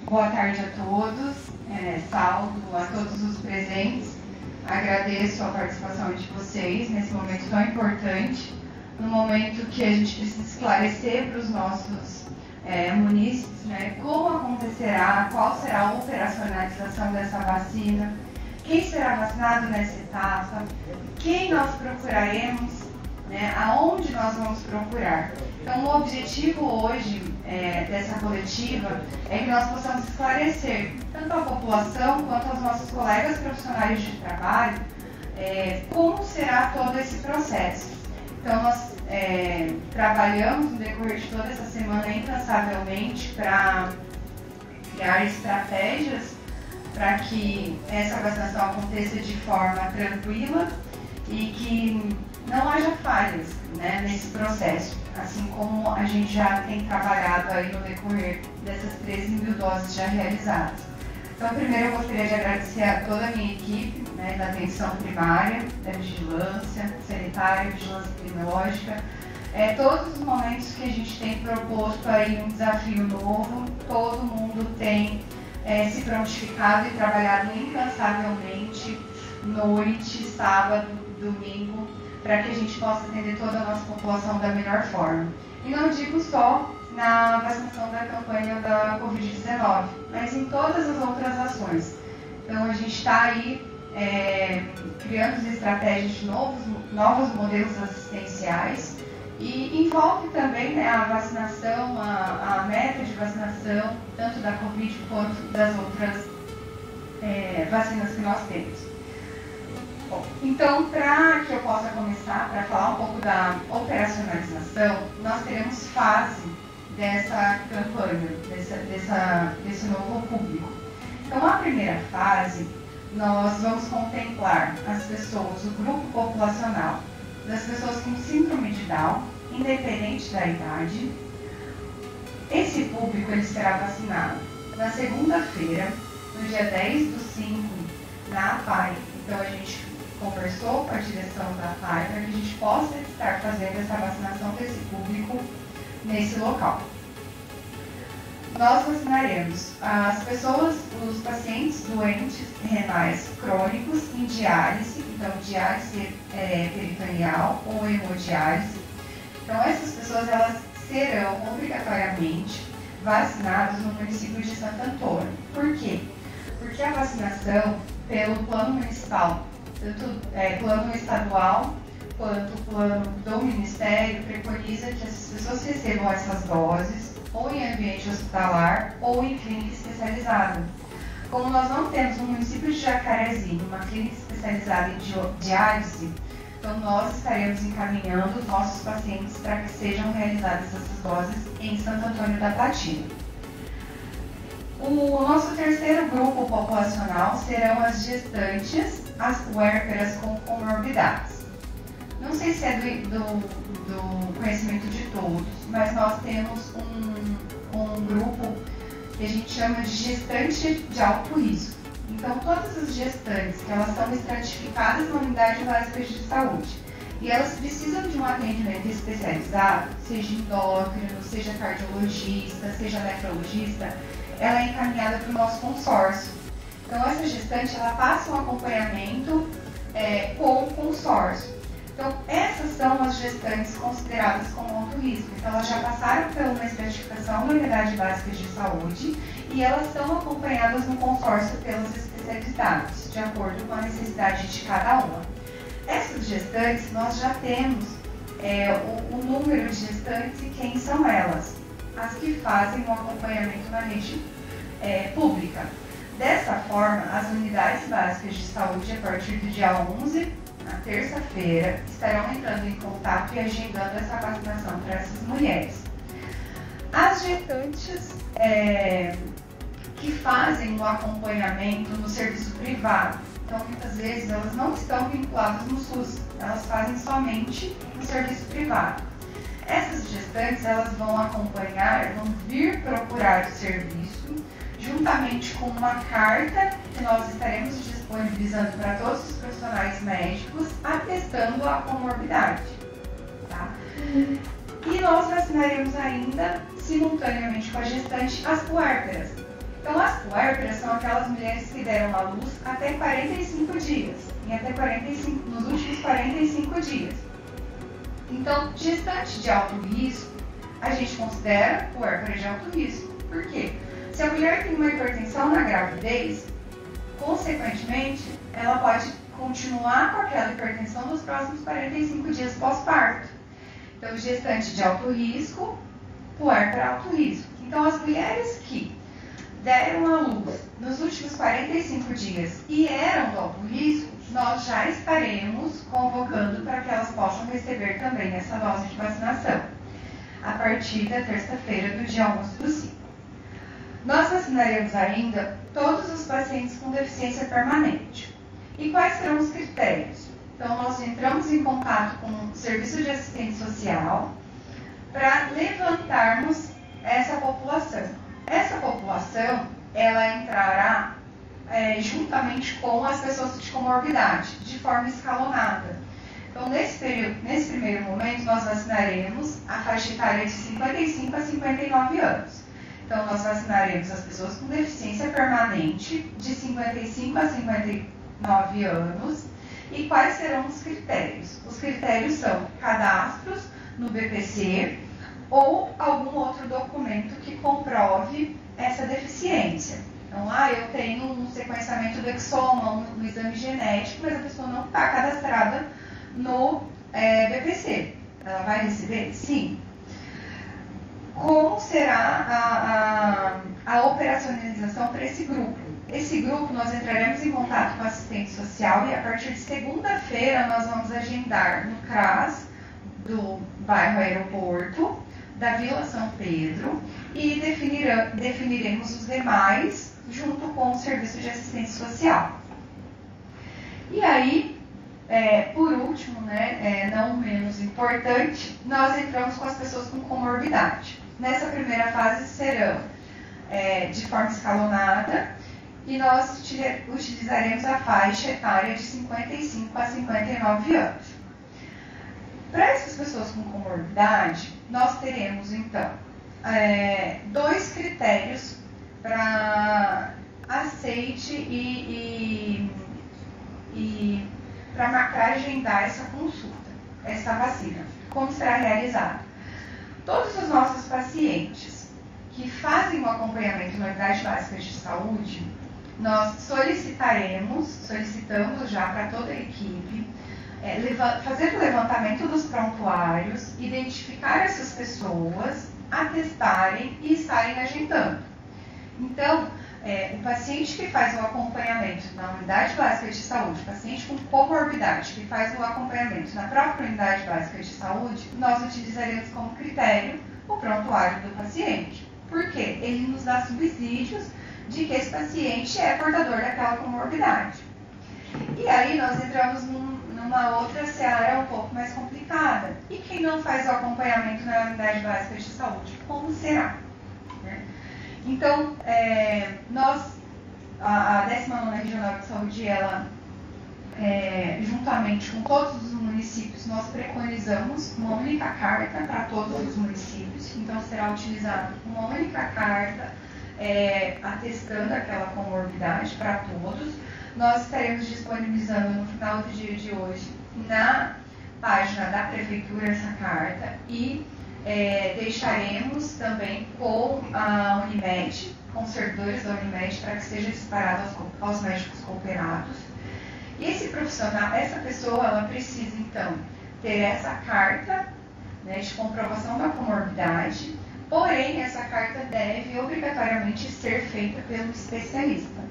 Boa tarde a todos, saúdo a todos os presentes, agradeço a participação de vocês nesse momento tão importante, no momento que a gente precisa esclarecer para os nossos munícipes, né, como acontecerá, qual será a operacionalização dessa vacina, quem será vacinado nessa etapa, quem nós procuraremos, né, aonde nós vamos procurar. Então, o objetivo hoje dessa coletiva é que nós possamos esclarecer tanto a população quanto aos nossos colegas profissionais de trabalho como será todo esse processo. Então, nós trabalhamos no decorrer de toda essa semana incansavelmente para criar estratégias para que essa vacinação aconteça de forma tranquila e que não haja falhas, né, nesse processo, assim como a gente já tem trabalhado aí no decorrer dessas 13 mil doses já realizadas. Então, primeiro eu gostaria de agradecer a toda a minha equipe, né, da atenção primária, da vigilância sanitária, vigilância epidemiológica, todos os momentos que a gente tem proposto aí um desafio novo, todo mundo tem se prontificado e trabalhado incansavelmente, noite, sábado, domingo, para que a gente possa atender toda a nossa população da melhor forma. E não digo só na vacinação da campanha da Covid-19, mas em todas as outras ações. Então, a gente está aí criando estratégias de novos modelos assistenciais e envolve também, né, a vacinação, a meta de vacinação, tanto da Covid quanto das outras vacinas que nós temos. Bom, então, para que eu possa começar, para falar um pouco da operacionalização, nós teremos fase dessa campanha, desse novo público. Então, a primeira fase, nós vamos contemplar as pessoas, o grupo populacional, das pessoas com síndrome de Down, independente da idade. Esse público ele será vacinado na segunda-feira, no dia 10/5, na APAI. Então, a gente conversou com a direção da APAI para que a gente possa estar fazendo essa vacinação desse público nesse local. Nós vacinaremos as pessoas, os pacientes doentes renais crônicos em diálise, então diálise peritoneal ou hemodiálise. Então, essas pessoas elas serão obrigatoriamente vacinadas no município de Santo Antônio. Por quê? Porque a vacinação pelo plano municipal, tanto plano estadual quanto plano do Ministério, preconiza que essas pessoas recebam essas doses ou em ambiente hospitalar ou em clínica especializada. Como nós não temos no município de Jacarezinho uma clínica especializada em diálise, então nós estaremos encaminhando os nossos pacientes para que sejam realizadas essas doses em Santo Antônio da Platina. O nosso terceiro grupo populacional serão as gestantes, as puérperas com comorbidades. Não sei se é do conhecimento de todos, mas nós temos um grupo que a gente chama de gestante de alto risco. Então, todas as gestantes que elas são estratificadas na unidade básica de saúde e elas precisam de um atendimento especializado, seja endócrino, seja cardiologista, seja nefrologista, ela é encaminhada para o nosso consórcio. Então, essa gestante ela passa um acompanhamento com o consórcio. Então, essas são as gestantes consideradas como alto risco. Então, elas já passaram por uma estratificação na unidade básica de saúde e elas são acompanhadas no consórcio pelos especializados, de acordo com a necessidade de cada uma. Essas gestantes, nós já temos o número de gestantes e quem são elas, as que fazem o acompanhamento na rede pública. Dessa forma, as unidades básicas de saúde, a partir do dia 11, na terça-feira, estarão entrando em contato e agendando essa vacinação para essas mulheres. As gestantes que fazem o acompanhamento no serviço privado, então muitas vezes elas não estão vinculadas no SUS, elas fazem somente no serviço privado. Essas gestantes elas vão acompanhar, vão vir procurar o serviço, juntamente com uma carta que nós estaremos disponibilizando para todos os profissionais médicos, atestando a comorbidade. Tá? E nós vacinaremos ainda, simultaneamente com a gestante, as puérperas. Então, as puérperas são aquelas mulheres que deram à luz até 45 dias, nos últimos 45 dias. Então, gestante de alto risco, a gente considera puérpera de alto risco. Por quê? Se a mulher tem uma hipertensão na gravidez, consequentemente, ela pode continuar com aquela hipertensão nos próximos 45 dias pós-parto. Então, gestante de alto risco, puérpera alto risco. Então, as mulheres que deram à luz nos últimos 45 dias e eram do alto risco, nós já estaremos convocando para que elas possam receber também essa dose de vacinação, a partir da terça-feira do dia 11 do 5. Nós vacinaremos ainda todos os pacientes com deficiência permanente. E quais serão os critérios? Então, nós entramos em contato com o Serviço de Assistência Social para levantarmos essa população. Essa população, ela entrará juntamente com as pessoas de comorbidade, de forma escalonada. Então, nesse primeiro momento, nós vacinaremos a faixa etária de 55 a 59 anos. Então, nós vacinaremos as pessoas com deficiência permanente de 55 a 59 anos. E quais serão os critérios? Os critérios são cadastros no BPC ou algum outro documento que comprove essa deficiência. Então, eu tenho um sequenciamento do exoma, um exame genético, mas a pessoa não está cadastrada no BPC. Ela vai receber? Sim. Como será a operacionalização para esse grupo? Esse grupo, nós entraremos em contato com a assistente social e a partir de segunda-feira nós vamos agendar no CRAS do bairro Aeroporto, da Vila São Pedro, e definiremos os demais junto com o Serviço de Assistência Social. E aí, por último, não menos importante, nós entramos com as pessoas com comorbidade. Nessa primeira fase serão de forma escalonada e nós utilizaremos a faixa etária de 55 a 59 anos. Para essas pessoas com comorbidade, nós teremos, então, 2 critérios para aceite e para marcar e agendar essa consulta, essa vacina. Como será realizada? Todos os nossos pacientes que fazem o acompanhamento na unidade básica de saúde, nós solicitamos já para toda a equipe, fazer o levantamento dos prontuários, identificar essas pessoas, atestarem e estarem agendando. Então, o paciente que faz o acompanhamento na unidade básica de saúde, o paciente com comorbidade que faz o acompanhamento na própria unidade básica de saúde, nós utilizaremos como critério o prontuário do paciente. Por quê? Ele nos dá subsídios de que esse paciente é portador daquela comorbidade. E aí nós entramos numa outra seara um pouco mais complicada. E quem não faz o acompanhamento na unidade básica de saúde, como será? Então, a 19ª Regional de Saúde, ela, juntamente com todos os municípios, nós preconizamos uma única carta para todos os municípios. Então, será utilizada uma única carta atestando aquela comorbidade para todos. Nós estaremos disponibilizando no final do dia de hoje na página da Prefeitura essa carta e deixaremos também com a Unimed, com os servidores da Unimed, para que seja disparado aos médicos cooperados. E esse profissional, essa pessoa, ela precisa então ter essa carta de comprovação da comorbidade, porém essa carta deve obrigatoriamente ser feita pelo especialista.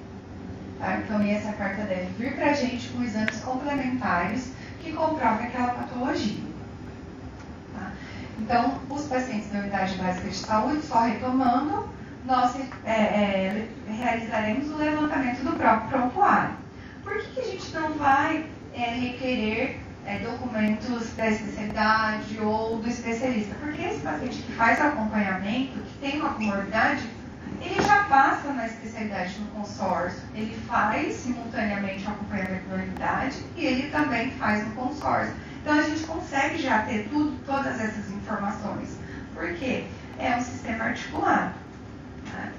Tá? Então, essa carta deve vir para a gente com exames complementares que comprovem aquela patologia. Tá? Então, os pacientes da unidade básica de saúde, só retomando, nós realizaremos o levantamento do próprio prontuário. Por que a gente não vai requerer documentos da especialidade ou do especialista? Porque esse paciente que faz o acompanhamento, que tem uma comorbidade, ele já passa na especialidade no consórcio, ele faz simultaneamente o acompanhamento na unidade e ele também faz no consórcio. Então a gente consegue já ter todas essas informações, porque é um sistema articulado. Tá?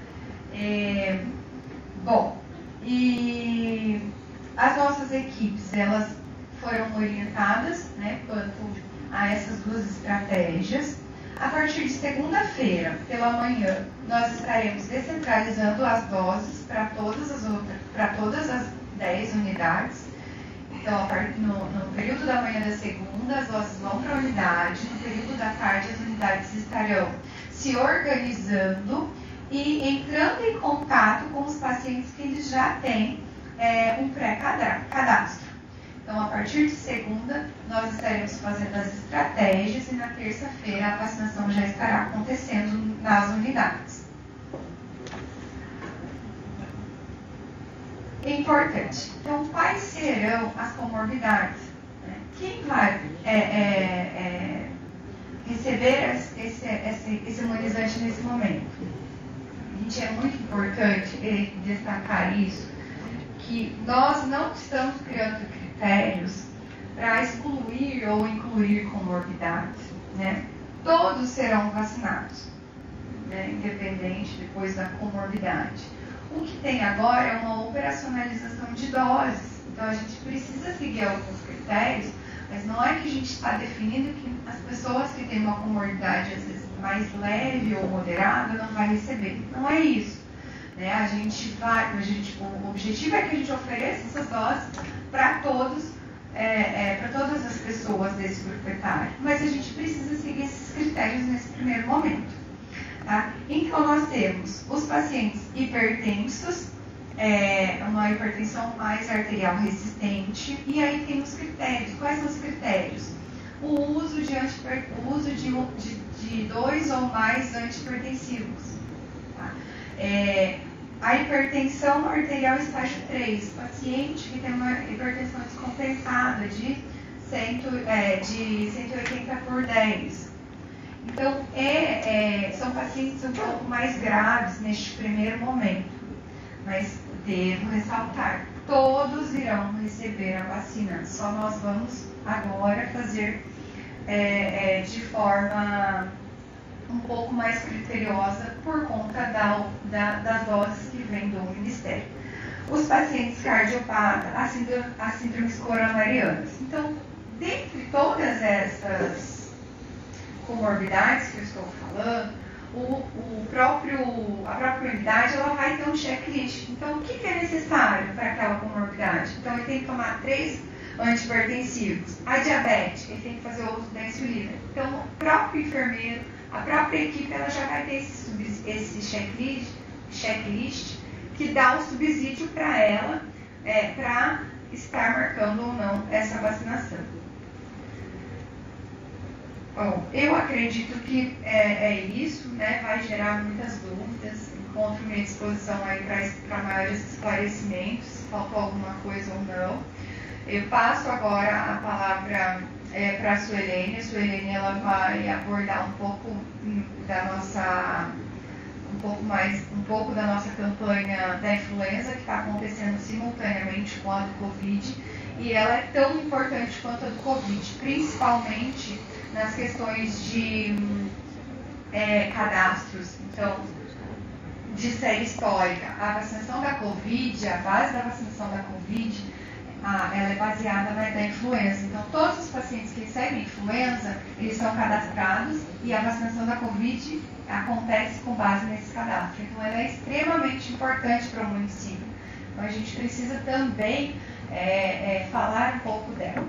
as nossas equipes, elas foram orientadas, né, quanto a essas duas estratégias. A partir de segunda-feira, pela manhã, nós estaremos descentralizando as doses para todas as 10 unidades. Então, no período da manhã da segunda, as doses vão para a unidade, no período da tarde, as unidades estarão se organizando e entrando em contato com os pacientes que eles já têm um pré-cadastro. Então, a partir de segunda, nós estaremos fazendo as estratégias e na terça-feira a vacinação já estará acontecendo nas unidades. Importante. Então, quais serão as comorbidades? Quem vai receber esse imunizante nesse momento? Gente, é muito importante destacar isso, que nós não estamos criando critérios para excluir ou incluir comorbidades, né? Todos serão vacinados, né? Independente depois da comorbidade. O que tem agora é uma operacionalização de doses, então a gente precisa seguir alguns critérios, mas não é que a gente está definindo que as pessoas que têm uma comorbidade às vezes mais leve ou moderada não vai receber. Não é isso. Né? O objetivo é que a gente ofereça essas doses para todas as pessoas desse grupo etário. Mas a gente precisa seguir esses critérios nesse primeiro momento. Tá? Então, nós temos os pacientes hipertensos, uma hipertensão mais arterial resistente, e aí tem os critérios. Quais são os critérios? O uso de 2 ou mais antihipertensivos. Tá? A hipertensão arterial estágio 3, paciente que tem uma hipertensão descompensada de 180/10. Então, são pacientes um pouco mais graves neste primeiro momento, mas devo ressaltar, todos irão receber a vacina, só nós vamos agora fazer de forma um pouco mais criteriosa por conta das doses que vêm do Ministério. Os pacientes cardiopatas, as síndromes coronarianas. Então, dentre todas essas comorbidades que eu estou falando, a própria unidade ela vai ter um checklist. Então, o que é necessário para aquela comorbidade? Então, ele tem que tomar 3 antihipertensivos. A diabetes, ele tem que fazer o uso da insulina. Então, o próprio enfermeiro, a própria equipe, ela já vai ter esse checklist que dá o subsídio para ela, para estar marcando ou não essa vacinação. Bom, eu acredito que é isso, né? Vai gerar muitas dúvidas. Encontro minha disposição aí para maiores esclarecimentos, se faltou alguma coisa ou não. Eu passo agora a palavra para a Suelene. A Suelene ela vai abordar um pouco da nossa campanha da influenza, que está acontecendo simultaneamente com a do Covid, e ela é tão importante quanto a do Covid, principalmente nas questões de cadastros, então, de série histórica. A vacinação da Covid, a base da vacinação da Covid, ela é baseada na da influenza. Então, todos os pacientes que recebem influenza, eles são cadastrados e a vacinação da Covid acontece com base nesse cadastro. Então, ela é extremamente importante para o município. Então, a gente precisa também falar um pouco dela.